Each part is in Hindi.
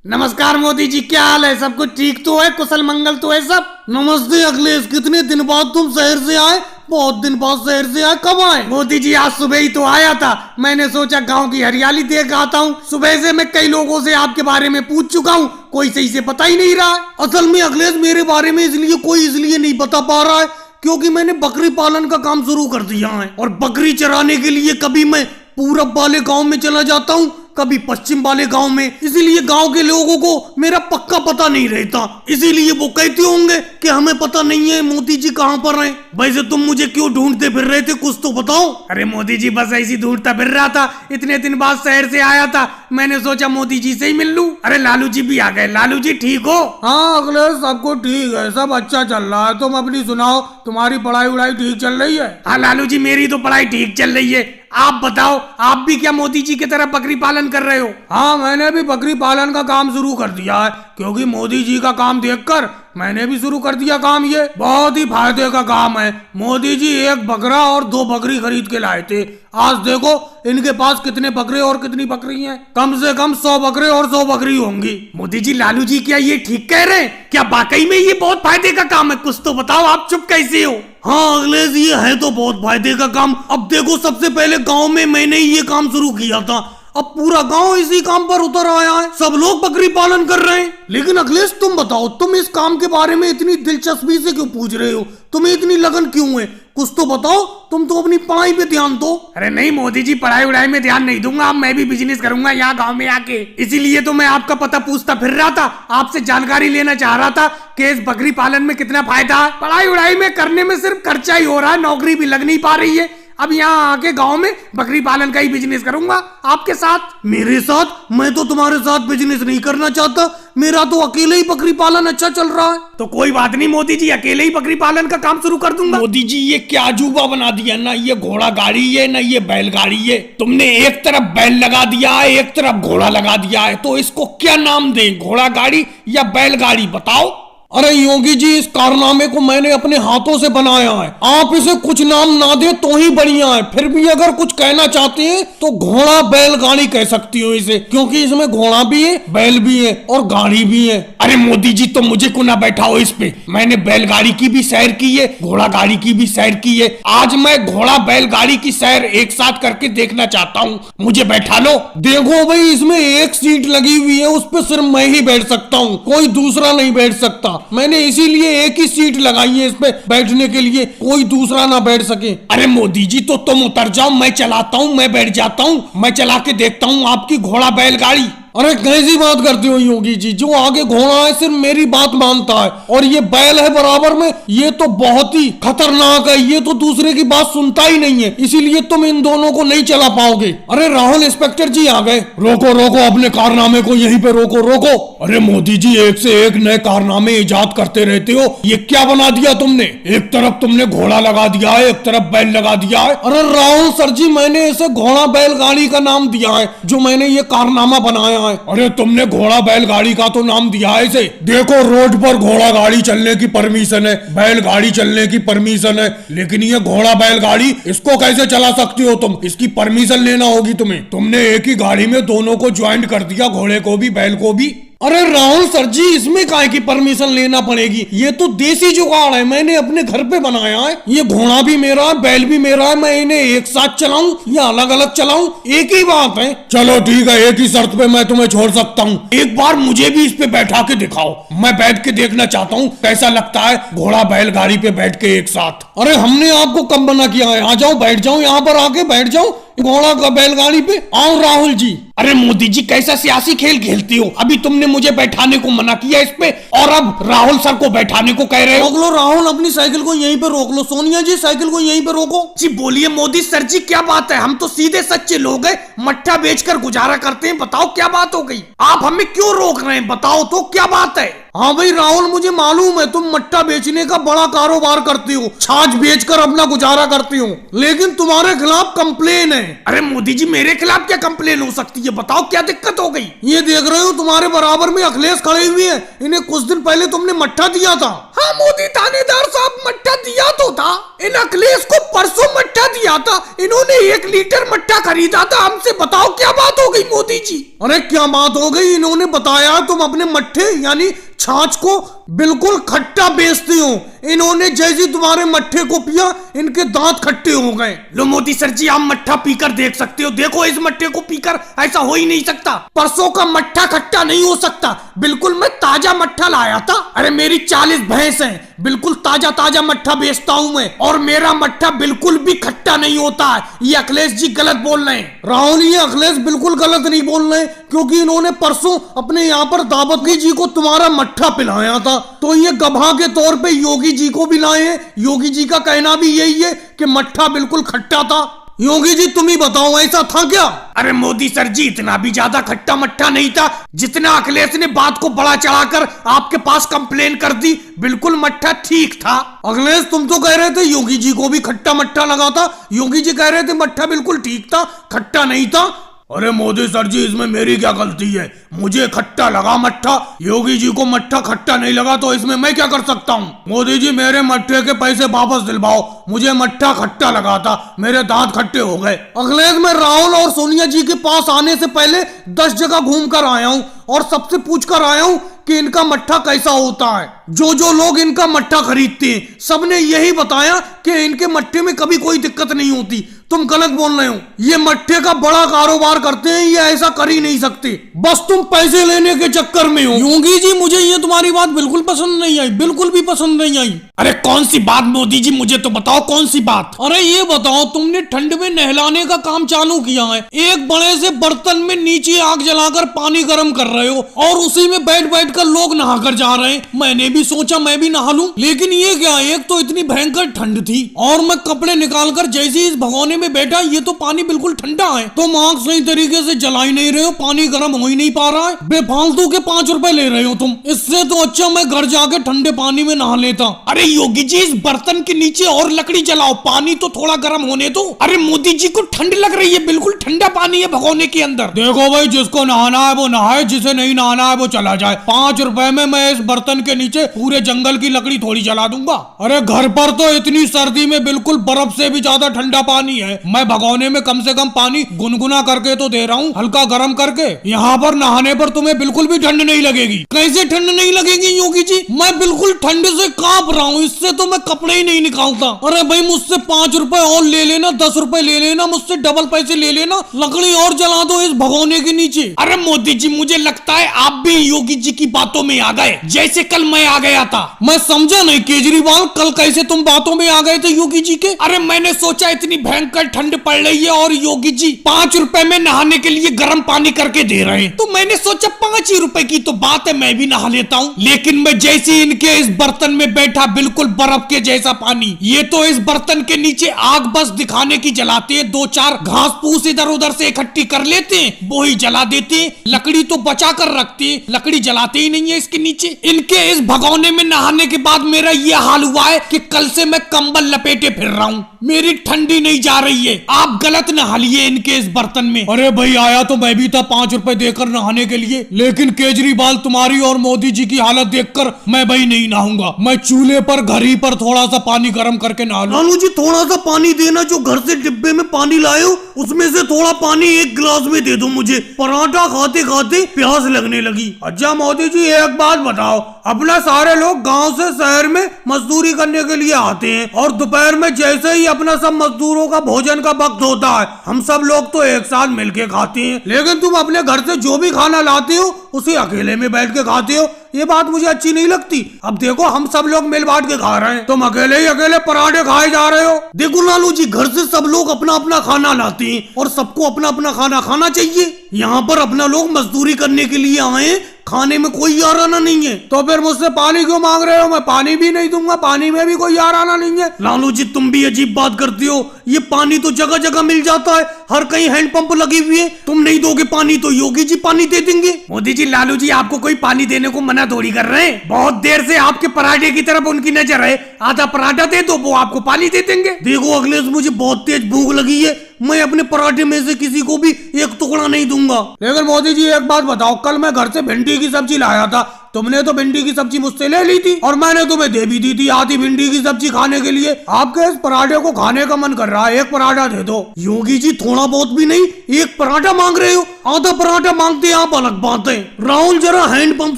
नमस्कार मोदी जी, क्या हाल है? सब कुछ ठीक तो है? कुशल मंगल तो है सब? नमस्ते अखिलेश, कितने दिन बाद तुम शहर से आए? बहुत दिन बाद शहर से आए, कब आए? मोदी जी आज सुबह ही तो आया था। मैंने सोचा गांव की हरियाली देख आता हूँ। सुबह से मैं कई लोगों से आपके बारे में पूछ चुका हूँ, कोई सही से पता ही नहीं रहा। असल में अखिलेश, मेरे बारे में इसलिए नहीं बता पा रहा है क्योंकि मैंने बकरी पालन का काम शुरू कर दिया है और बकरी चराने के लिए कभी मैं पूरब वाले गांव में चला जाता हूँ, कभी पश्चिम वाले गांव में। इसीलिए गांव के लोगों को मेरा पक्का पता नहीं रहता। इसीलिए वो कहते होंगे कि हमें पता नहीं है मोदी जी कहाँ पर हैं। वैसे तुम मुझे क्यों ढूंढते फिर रहे थे, कुछ तो बताओ। अरे मोदी जी, बस ऐसी ढूंढता फिर रहा था। इतने दिन बाद शहर से आया था, मैंने सोचा मोदी जी से ही मिल लूं। अरे लालू जी भी आ गए। लालू जी ठीक हो? हाँ अखिलेश, सबको ठीक है, सब अच्छा चल रहा है। तुम अपनी सुनाओ, तुम्हारी पढ़ाई वढ़ाई ठीक चल रही है? हाँ लालू जी, मेरी तो पढ़ाई ठीक चल रही है। आप बताओ, आप भी क्या मोदी जी की तरह बकरी पालन कर रहे हो? हाँ, मैंने भी बकरी पालन का काम शुरू कर दिया है क्योंकि मोदी जी का काम देखकर मैंने भी शुरू कर दिया काम। ये बहुत ही फायदे का काम है। मोदी जी एक बकरा और 2 बकरी खरीद के लाए थे। आज देखो इनके पास कितने बकरे और कितनी बकरी हैं। कम से कम 100 बकरे और 100 बकरी होंगी। मोदी जी, लालू जी क्या ये ठीक कह रहे हैं? क्या वाकई में ये बहुत फायदे का काम है? कुछ तो बताओ, आप चुप कैसे हो? हाँ अखिलेश, ये है तो बहुत फायदे का काम। अब देखो, सबसे पहले गांव में मैंने ही ये काम शुरू किया था, अब पूरा गांव इसी काम पर उतर आया है। सब लोग बकरी पालन कर रहे हैं। लेकिन अखिलेश तुम बताओ, तुम इस काम के बारे में इतनी दिलचस्पी से क्यों पूछ रहे हो? तुम्हें इतनी लगन क्यों है? कुछ तो बताओ। तुम तो अपनी पढ़ाई पे ध्यान दो। अरे नहीं मोदी जी, पढ़ाई वढ़ाई में ध्यान नहीं दूंगा। मैं भी बिजनेस करूंगा यहाँ गांव में आके। इसीलिए तो मैं आपका पता पूछता फिर रहा था, आपसे जानकारी लेना चाह रहा था कि इस बकरी पालन में कितना फायदा है। पढ़ाई वढ़ाई में करने में सिर्फ खर्चा ही हो रहा है, नौकरी भी लग नहीं पा रही है। अब यहाँ आके गांव में बकरी पालन का ही बिजनेस करूंगा आपके साथ। मेरे साथ? मैं तो तुम्हारे साथ बिजनेस नहीं करना चाहता। मेरा तो अकेले ही बकरी पालन अच्छा चल रहा है। तो कोई बात नहीं मोदी जी, अकेले ही बकरी पालन का काम शुरू कर दूंगा। मोदी जी, ये क्या अजूबा बना दिया ना। ये घोड़ा गाड़ी है ना ये बैलगाड़ी है। तुमने एक तरफ बैल लगा दिया है, एक तरफ घोड़ा लगा दिया है, तो इसको क्या नाम दें, घोड़ा गाड़ी या बैलगाड़ी? बताओ। अरे योगी जी, इस कारनामे को मैंने अपने हाथों से बनाया है। आप इसे कुछ नाम ना दे तो ही बढ़िया है। फिर भी अगर कुछ कहना चाहते हैं तो घोड़ा बैलगाड़ी कह सकती हो इसे, क्योंकि इसमें घोड़ा भी है, बैल भी है और गाड़ी भी है। अरे मोदी जी, तो मुझे को ना बैठाओ इस पे। मैंने बैलगाड़ी की भी सैर की है, घोड़ा गाड़ी की भी सैर की है। आज मैं घोड़ा बैलगाड़ी की सैर एक साथ करके देखना चाहता हूँ, मुझे बैठा लो। देखो भाई, इसमें एक सीट लगी हुई है, उस पर सिर्फ मैं ही बैठ सकता हूँ, कोई दूसरा नहीं बैठ सकता। मैंने इसीलिए एक ही सीट लगाई है इस पे बैठने के लिए, कोई दूसरा ना बैठ सके। अरे मोदी जी, तो तुम उतर जाओ, मैं चलाता हूँ, मैं बैठ जाता हूँ, मैं चला के देखता हूँ आपकी घोड़ा बैलगाड़ी। अरे कैसी बात करते हो योगी जी? जो आगे घोड़ा है सिर्फ मेरी बात मानता है और ये बैल है बराबर में, ये तो बहुत ही खतरनाक है। ये तो दूसरे की बात सुनता ही नहीं है, इसीलिए तुम इन दोनों को नहीं चला पाओगे। अरे राहुल इंस्पेक्टर जी आ गए। रोको रोको, अपने कारनामे को यहीं पे रोको रोको। अरे मोदी जी, एक से एक नए कारनामे इजाद करते रहते हो। ये क्या बना दिया तुमने? एक तरफ तुमने घोड़ा लगा दिया है, एक तरफ बैल लगा दिया है। अरे राहुल सर जी, मैंने इसे घोड़ा बैलगाड़ी का नाम दिया है, जो मैंने ये कारनामा बनाया है। अरे तुमने घोड़ा बैलगाड़ी का तो नाम दिया है इसे। देखो, रोड पर घोड़ा गाड़ी चलने की परमिशन है, बैलगाड़ी चलने की परमिशन है, लेकिन ये घोड़ा बैलगाड़ी, इसको कैसे चला सकती हो तुम? इसकी परमिशन लेना होगी तुम्हें। तुमने एक ही गाड़ी में दोनों को ज्वाइंट कर दिया, घोड़े को भी बैल को भी। अरे राहुल सर जी, इसमें काहे की परमिशन लेना पड़ेगी? ये तो देसी जुगाड़ है, मैंने अपने घर पे बनाया है। ये घोड़ा भी मेरा है, बैल भी मेरा है। मैं इन्हें एक साथ चलाऊं या अलग अलग चलाऊं, एक ही बात है। चलो ठीक है, एक ही शर्त पे मैं तुम्हें छोड़ सकता हूँ। एक बार मुझे भी इस पे बैठा के दिखाओ, मैं बैठ के देखना चाहता हूँ कैसा लगता है घोड़ा बैलगाड़ी पे बैठ के एक साथ। अरे हमने आपको कब मना किया है? आ जाओ, बैठ जाओ, यहाँ पर आके बैठ जाओ घोड़ा का बैलगाड़ी पे। आओ राहुल जी। अरे मोदी जी, कैसा सियासी खेल खेलती हो? अभी तुमने मुझे बैठाने को मना किया इस पे और अब राहुल सर को बैठाने को कह रहे हो। रोक लो राहुल, अपनी साइकिल को यहीं पे रोक लो। सोनिया जी, साइकिल को यहीं पे रोको। जी बोलिए मोदी सर जी, क्या बात है? हम तो सीधे सच्चे लोग हैं, मट्ठा बेचकर गुजारा करते हैं। बताओ क्या बात हो गई? आप हमें क्यों रोक रहे हैं? बताओ तो क्या बात है? हाँ भाई राहुल, मुझे मालूम है तुम मट्ठा बेचने का बड़ा कारोबार करते हो, छाछ बेचकर अपना गुजारा करते हो, लेकिन तुम्हारे खिलाफ कंप्लेन है। अरे मोदी जी, मेरे खिलाफ क्या कंप्लेन हो सकती है? बताओ क्या दिक्कत हो गई? ये देख रहे हो, तुम्हारे बराबर में अखिलेश खड़े हुए हैं। इन्हें कुछ दिन पहले तुमने मट्ठा दिया था। हाँ मोदी थानेदार साहब, मट्ठा दिया तो था। इन अखिलेश को परसों मट्ठा दिया था, इन्होंने 1 लीटर मट्ठा खरीदा था हमसे। बताओ क्या बात हो गई मोदी जी? अरे क्या बात हो गई? इन्होंने बताया तुम अपने मट्ठे यानी छाछ को बिल्कुल खट्टा बेचते हो। इन्होंने जैसे तुम्हारे मट्ठे को पिया, इनके दांत खट्टे हो गए। लो मोदी सर जी, आप मट्ठा पीकर देख सकते हो। देखो इस मट्ठे को पीकर ऐसा हो ही नहीं सकता। परसों का मट्ठा खट्टा नहीं हो सकता। बिल्कुल मैं ताजा मट्ठा लाया था। अरे मेरी 40 भैंस हैं, बिल्कुल ताजा ताजा मट्ठा बेचता हूँ मैं, और मेरा मट्ठा बिल्कुल भी खट्टा नहीं होता है। ये अखिलेश जी गलत बोल रहे हैं। राहुल, ये अखिलेश बिल्कुल गलत नहीं बोल रहे, क्योंकि इन्होंने परसों अपने यहाँ पर दावत जी को तुम्हारा मट्ठा पिलाया था, तो ये गवाह के तौर पे योगी जी को भी लाए हैं। योगी जी का कहना भी यही है कि मट्ठा बिल्कुल खट्टा था। योगी जी तुम ही बताओ, ऐसा था क्या? अरे मोदी सर जी, इतना भी ज्यादा खट्टा मट्ठा नहीं था जितना अखिलेश ने बात को बड़ा चढ़ाकर आपके पास कंप्लेन कर दी। बिल्कुल मट्ठा ठीक था। अखिलेश तुम तो कह रहे थे योगी जी को भी खट्टा मट्ठा लगा था। योगी जी कह रहे थे मट्ठा बिल्कुल ठीक था, खट्टा नहीं था। अरे मोदी सर जी, इसमें मेरी क्या गलती है? मुझे खट्टा लगा मट्ठा, योगी जी को मट्ठा खट्टा नहीं लगा, तो इसमें मैं क्या कर सकता हूँ? मोदी जी मेरे मट्ठे के पैसे वापस दिलवाओ। मुझे मट्ठा खट्टा लगा था, मेरे दांत खट्टे हो गए। अखिलेश, मैं राहुल और सोनिया जी के पास आने से पहले 10 जगह घूम कर आया हूँ और सबसे पूछ कर आया हूँ कि इनका मट्ठा कैसा होता है। जो लोग इनका मट्ठा खरीदते हैं सबने यही बताया कि इनके मट्ठे में कभी कोई दिक्कत नहीं होती। तुम गलत बोल रहे हो। ये मट्ठे का बड़ा कारोबार करते हैं, ये ऐसा कर ही नहीं सकते। बस तुम पैसे लेने के चक्कर में हो। योगी जी, मुझे ये तुम्हारी बात बिल्कुल पसंद नहीं आई, बिल्कुल भी पसंद नहीं आई। अरे कौन सी बात मोदी जी, मुझे तो बताओ कौन सी बात? अरे ये बताओ, तुमने ठंड में नहलाने का काम चालू किया है। एक बड़े से बर्तन में नीचे आग जलाकर पानी गर्म कर रहे हो और उसी में बैठ बैठ कर लोग नहाकर जा रहे हैं। मैंने भी सोचा मैं भी नहा लूं, लेकिन ये क्या, एक तो इतनी भयंकर ठंड थी और मैं कपड़े निकालकर जैसे इस भगोने में बैठा, ये तो पानी बिल्कुल ठंडा है। तुम आग सही तरीके से जला ही नहीं रहे हो, पानी गर्म हो ही नहीं पा रहा है। बेफालतू के 5 रुपए ले रहे हो तुम। इससे तो अच्छा मैं घर जाके ठंडे पानी में नहा लेता। अरे योगी जी, इस बर्तन के नीचे और लकड़ी जलाओ, पानी तो थोड़ा गर्म होने दो। अरे मोदी जी को ठंड लग रही है, बिल्कुल ठंडा पानी है भगोने के अंदर। देखो भाई, जिसको नहाना है वो नहाए, जिसे नहीं नहाना है वो चला जाए। 5 रुपए में मैं इस बर्तन के नीचे पूरे जंगल की लकड़ी थोड़ी जला दूंगा। अरे घर पर तो इतनी सर्दी में बिल्कुल बर्फ से भी ज्यादा ठंडा पानी है। मैं भगोने में कम से कम पानी गुनगुना करके तो दे रहा हूँ, हल्का गर्म करके। यहाँ पर नहाने पर तुम्हें बिल्कुल भी ठंड नहीं लगेगी। कैसे ठंड नहीं लगेगी योगी जी? मैं बिल्कुल ठंड से कांप रहा हूँ, इससे तो मैं कपड़े ही नहीं निकालता। अरे भाई, मुझसे 5 रुपए और ले लेना, 10 रुपए ले लेना, मुझसे डबल पैसे ले लेना, लकड़ी और जला दो इस भगोने के नीचे। अरे मोदी जी, मुझे लगता है आप भी योगी जी की बातों में आ गए, जैसे कल मैं आ गया था। मैं समझा नहीं केजरीवाल, कल कैसे तुम बातों में आ गए थे योगी जी के? अरे मैंने सोचा इतनी भयंकर ठंड पड़ रही है और योगी जी 5 रुपए में नहाने के लिए गर्म पानी करके दे रहे हैं, तो मैंने सोचा 5 ही रुपए की तो बात है, मैं भी नहा लेता हूँ। लेकिन मैं जैसे ही इनके इस बर्तन में बैठा, बिल्कुल बर्फ के जैसा पानी। ये तो इस बर्तन के नीचे आग बस दिखाने की जलाते हैं, 2-4 घास फूस इधर उधर से इकट्ठी कर लेते हैं, वो ही जला देते हैं। लकड़ी तो बचा कर रखते हैं, लकड़ी जलाते ही नहीं है इसके नीचे। इनके इस भगोने में नहाने के बाद मेरा ये हाल हुआ है कि कल से मैं कंबल लपेटे फिर रहा हूँ, मेरी ठंडी नहीं जा रही है। आप गलत नहा लिए इनके इस बर्तन में। अरे भाई, आया तो मैं भी था 5 रुपए देकर नहाने के लिए, लेकिन केजरीवाल तुम्हारी और मोदी जी की हालत देखकर मैं भाई नहीं नहाऊंगा। मैं चूल्हे पर घर ही पर थोड़ा सा पानी गर्म करके नहा लूं। लालू जी, थोड़ा सा पानी देना, जो घर से डिब्बे में पानी लाए हो उसमें से थोड़ा पानी 1 गिलास में दे दो मुझे। पराठा खाते खाते प्यास लगने लगी। अच्छा मोदी जी, एक बात बताओ, अपना सारे लोग गांव से शहर में मजदूरी करने के लिए आते हैं और दोपहर में जैसे ही अपना सब मजदूरों का भोजन का वक्त होता है, हम सब लोग तो एक साथ मिलके खाते हैं, लेकिन तुम अपने घर से जो भी खाना लाते हो उसे अकेले में बैठ के खाते हो। ये बात मुझे अच्छी नहीं लगती। अब देखो, हम सब लोग मिल बांट के खा रहे हैं, तुम अकेले ही अकेले पराठे खाए जा रहे हो। देखो लालू जी, घर से सब लोग अपना अपना खाना लाते हैं और सबको अपना अपना खाना खाना चाहिए। यहाँ पर अपना लोग मजदूरी करने के लिए आए, खाने में कोई याराना नहीं है, तो फिर मुझसे पानी क्यों मांग रहे हो? मैं पानी भी नहीं दूंगा, पानी में भी कोई याराना नहीं है। लालू जी, तुम भी अजीब बात करती हो। ये पानी तो जगह जगह मिल जाता है, हर कहीं हैंडपंप लगी हुई है। तुम नहीं दोगे पानी तो योगी जी पानी दे देंगे। मोदी जी, लालू जी आपको कोई पानी देने को मना थोड़ी कर रहे हैं। बहुत देर से आपके पराठे की तरफ उनकी नजर है, आधा पराठा दे दो, वो आपको पानी दे देंगे। देखो अखिलेश, मुझे बहुत तेज भूख लगी है, मैं अपने पराठे में से किसी को भी एक टुकड़ा नहीं दूंगा। लेकिन मोदी जी, एक बात बताओ, कल मैं घर से भिंडी की सब्जी लाया था, तुमने तो भिंडी की सब्जी मुझसे ले ली थी और मैंने तुम्हें दे भी दी थी आधी भिंडी की सब्जी खाने के लिए। आपके इस पराठे को खाने का मन कर रहा है, एक पराठा दे दो। योगी जी थोड़ा बहुत भी नहीं, एक पराठा मांग रहे हो, आधा पराठा मांगते आप अलग बात है। राहुल जरा हैंडपंप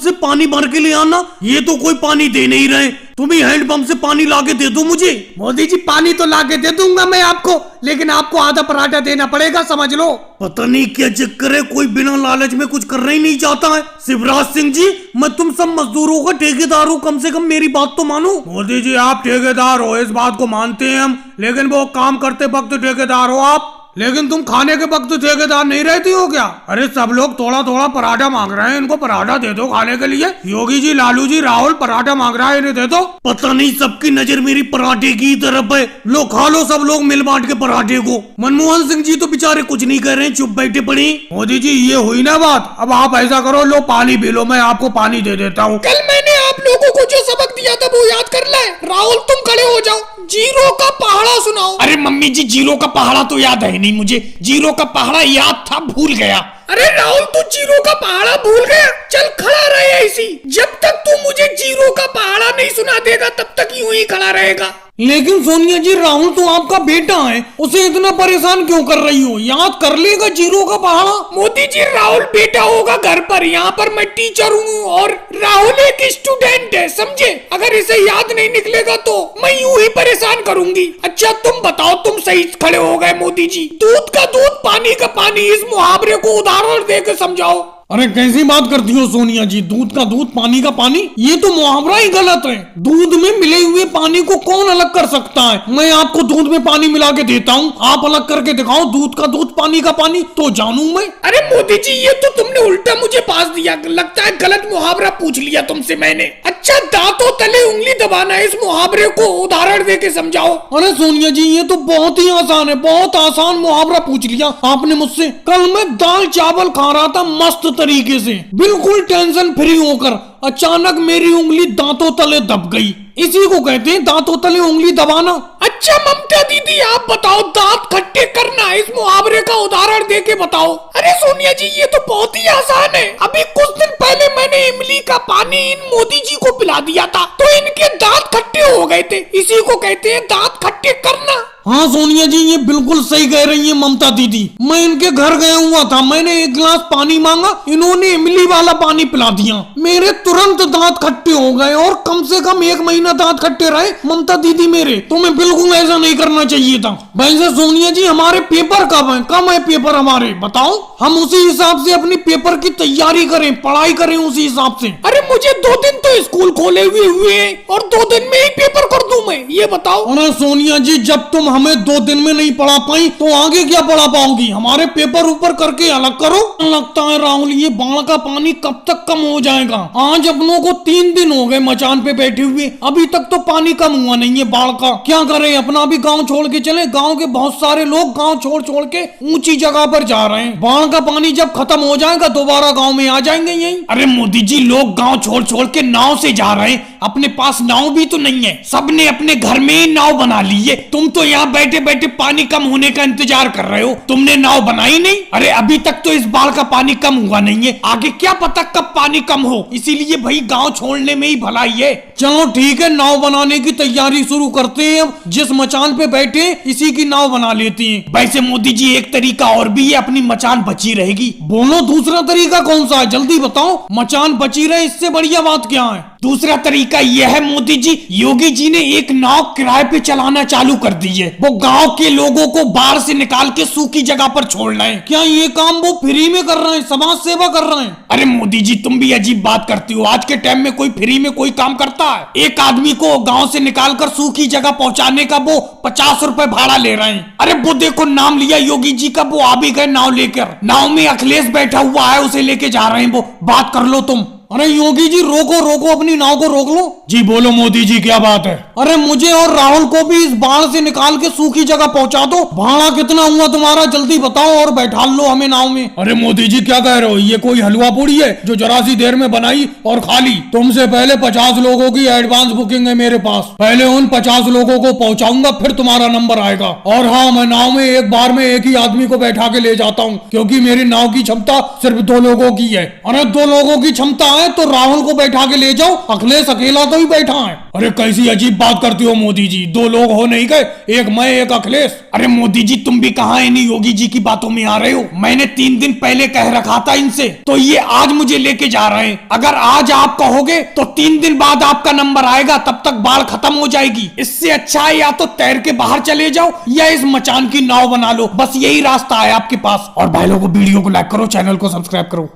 से पानी भर के ले आना, ये तो कोई पानी दे नहीं रहे, तुम ही हैंडपंप से पानी लाके दे दो मुझे। मोदी जी पानी तो लाके दे दूंगा मैं आपको, लेकिन आपको आधा पराठा देना पड़ेगा, समझ लो। पता नहीं क्या चक्कर है, कोई बिना लालच में कुछ करना ही नहीं चाहता है। शिवराज सिंह जी, मैं तुम सब मजदूरों का ठेकेदार हूँ, कम से कम मेरी बात तो मानो। मोदी जी आप ठेकेदार हो, इस बात को मानते हैं हम, लेकिन वो काम करते वक्त ठेकेदार हो आप, लेकिन तुम खाने के वक्त ठेकेदार नहीं रहती हो क्या? अरे सब लोग थोड़ा थोड़ा पराठा मांग रहे हैं, इनको पराठा दे दो खाने के लिए। योगी जी, लालू जी, राहुल पराठा मांग रहा है, इन्हें दे दो। पता नहीं सबकी नजर मेरी पराठे की तरफ है। लो खा लो सब लोग मिल बांट के पराठे को। मनमोहन सिंह जी तो बेचारे कुछ नहीं कर रहे हैं, चुप बैठे पड़ी। मोदी जी ये हुई ना बात, अब आप ऐसा करो, लो पानी पी लो, मैं आपको पानी दे देता हूँ। कल मैंने आप लोगों को जो सबक दिया था वो याद कर ले। राहुल तुम खड़े हो जाओ, जीरो का पहाड़ा सुनाओ। अरे मम्मी जी, जीरो का पहाड़ा तो याद है नहीं मुझे, जीरो का पहाड़ा याद था, भूल गया। अरे राहुल तू जीरो का पहाड़ा भूल गया? चल खड़ा रहे ऐसी, जब तक तू मुझे जीरो का पहाड़ा नहीं सुना देगा तब तक यूं ही खड़ा रहेगा। लेकिन सोनिया जी, राहुल तो आपका बेटा है, उसे इतना परेशान क्यों कर रही हो? याद कर लेगा जीरो का पहाड़ा। मोदी जी, राहुल बेटा होगा घर पर, यहाँ पर मैं टीचर हूँ और राहुल एक स्टूडेंट है, समझे? अगर इसे याद नहीं निकलेगा तो मैं यूं ही परेशान करूंगी। अच्छा तुम बताओ, तुम सही खड़े हो गए मोदी जी। दूध का दूध, पानी का पानी, इस मुहावरे को उदाहरण देकर समझाओ। अरे कैसी बात करती हो सोनिया जी, दूध का दूध पानी का पानी, ये तो मुहावरा ही गलत है। दूध में मिले हुए पानी को कौन अलग कर सकता है? मैं आपको दूध में पानी मिला के देता हूँ, आप अलग करके दिखाओ, दूध का दूध पानी का पानी तो जानू मैं। अरे मोदी जी, ये तो तुमने उल्टा मुझे पास दिया, लगता है गलत मुहावरा पूछ लिया तुमसे मैंने। अच्छा दांतों तले उंगली दबाना, इस मुहावरे को उदाहरण देके समझाओ। अरे सोनिया जी, ये तो बहुत ही आसान है, बहुत आसान मुहावरा पूछ लिया आपने मुझसे। कल मैं दाल चावल खा रहा था मस्त तरीके से, बिल्कुल टेंशन फ्री होकर, अचानक मेरी उंगली दांतों तले दब गई, इसी को कहते हैं दांतों तले उंगली दबाना। अच्छा ममता दीदी, आप बताओ, दांत खट्टे करना, इस मुहावरे का उदाहरण देके बताओ। अरे सोनिया जी, ये तो बहुत ही आसान है। अभी कुछ दिन पहले मैंने इमली का पानी इन मोदी जी को पिला दिया था, तो इनके दांत खट्टे हो गए थे, इसी को कहते हैं दांत खट्टे करना। हाँ सोनिया जी, ये बिल्कुल सही कह रही है ममता दीदी। मैं इनके घर गया हुआ था, मैंने एक गिलास पानी मांगा, इन्होंने इमली वाला पानी पिला दिया, मेरे तुरंत दांत खट्टे हो गए और कम से कम 1 महीना दांत खट्टे रहे ममता दीदी मेरे। तुम्हें बिल्कुल ऐसा नहीं करना चाहिए था। वैसे सोनिया जी, हमारे पेपर कब है पेपर हमारे, बताओ, हम उसी हिसाब से अपनी पेपर की तैयारी करें, पढ़ाई करें उसी हिसाब से। अरे मुझे 2 दिन तो स्कूल खोले हुए हैं और 2 दिन में ही पेपर कर दूं मैं, ये बताओ। अरे सोनिया जी, जब तुम हमें 2 दिन में नहीं पढ़ा पाई तो आगे क्या पढ़ा पाओगी? हमारे पेपर ऊपर करके अलग करो। लगता है राहुल, ये बाढ़ का पानी कब तक कम हो जाएगा? आज अपनों को 3 दिन हो गए मचान पे बैठे हुए, अभी तक तो पानी कम हुआ नहीं है बाढ़ का। क्या करें, अपना भी गांव छोड़ के चले? गांव के बहुत सारे लोग गांव छोड़ छोड़ के ऊंची जगह पर जा रहे हैं। बाढ़ का पानी जब खत्म हो जाएगा दोबारा गाँव में आ जाएंगे यही। अरे मोदी जी, लोग गाँव छोड़ छोड़ के नाव से जा रहे हैं, अपने पास नाव भी तो नहीं है, सबने अपने घर में ही नाव बना ली है। तुम तो यहाँ बैठे बैठे पानी कम होने का इंतजार कर रहे हो, तुमने नाव बनाई नहीं। अरे अभी तक तो इस बाढ़ का पानी कम हुआ नहीं है, आगे क्या पता कब पानी कम हो, इसीलिए भाई गांव छोड़ने में ही भलाई है। चलो ठीक है, नाव बनाने की तैयारी शुरू करते हैं। अब जिस मचान पे बैठे इसी की नाव बना लेते हैं। वैसे मोदी जी, एक तरीका और भी है, अपनी मचान बची रहेगी। बोलो दूसरा तरीका कौन सा है, जल्दी बताओ। मचान बची रहे, इससे बढ़िया बात क्या है? दूसरा तरीका यह है मोदी जी, योगी जी ने एक नाव किराए पे चलाना चालू कर दी है। वो गांव के लोगों को बाढ़ से निकाल के सूखी जगह पर छोड़ रहे हैं। क्या ये काम वो फ्री में कर रहे हैं, समाज सेवा कर रहे हैं? अरे मोदी जी, तुम भी अजीब बात करती हो, आज के टाइम में कोई फ्री में कोई काम करता है? एक आदमी को गांव से निकाल कर सूखी जगह पहुंचाने का वो 50 रुपए भाड़ा ले रहे हैं। अरे वो देखो, नाम लिया योगी जी का, वो आ भी गए नाव लेकर। नाव में अखिलेश बैठा हुआ है, उसे लेके जा रहे हैं वो। बात कर लो तुम। अरे योगी जी, रोको रोको, अपनी नाव को रोक लो। जी बोलो मोदी जी, क्या बात है? अरे मुझे और राहुल को भी इस बाढ़ से निकाल के सूखी जगह पहुंचा दो। भाड़ा कितना हुआ तुम्हारा, जल्दी बताओ और बैठा लो हमें नाव में। अरे मोदी जी, क्या कह रहे हो? ये कोई हलवा पूड़ी है जो जरा सी देर में बनाई और खा ली? तुमसे पहले 50 लोगों की एडवांस बुकिंग है मेरे पास, पहले उन 50 लोगों को पहुंचाऊंगा, फिर तुम्हारा नंबर आएगा। और हाँ, मैं नाव में एक बार में एक ही आदमी को बैठा के ले जाता हूँ, क्योंकि मेरी नाव की क्षमता सिर्फ 2 लोगों की है। अरे 2 लोगों की क्षमता है तो राहुल को बैठा के ले जाओ, अखिलेश अकेला तो ही बैठा है। अरे कैसी अजीब बात करती हो मोदी जी, 2 लोग हो नहीं गए, एक मैं एक अखिलेश। अरे मोदी जी तुम भी कहाँ इन्हीं योगी जी की बातों में आ रहे हो? मैंने 3 दिन पहले कह रखा था इनसे, तो ये आज मुझे लेके जा रहे हैं। अगर आज आप कहोगे तो 3 दिन बाद आपका नंबर आएगा, तब तक बाढ़ खत्म हो जाएगी। इससे अच्छा है या तो तैर के बाहर चले जाओ या इस मचान की नाव बना लो, बस यही रास्ता है आपके पास। और भाई लोगों वीडियो को लाइक करो, चैनल को सब्सक्राइब करो।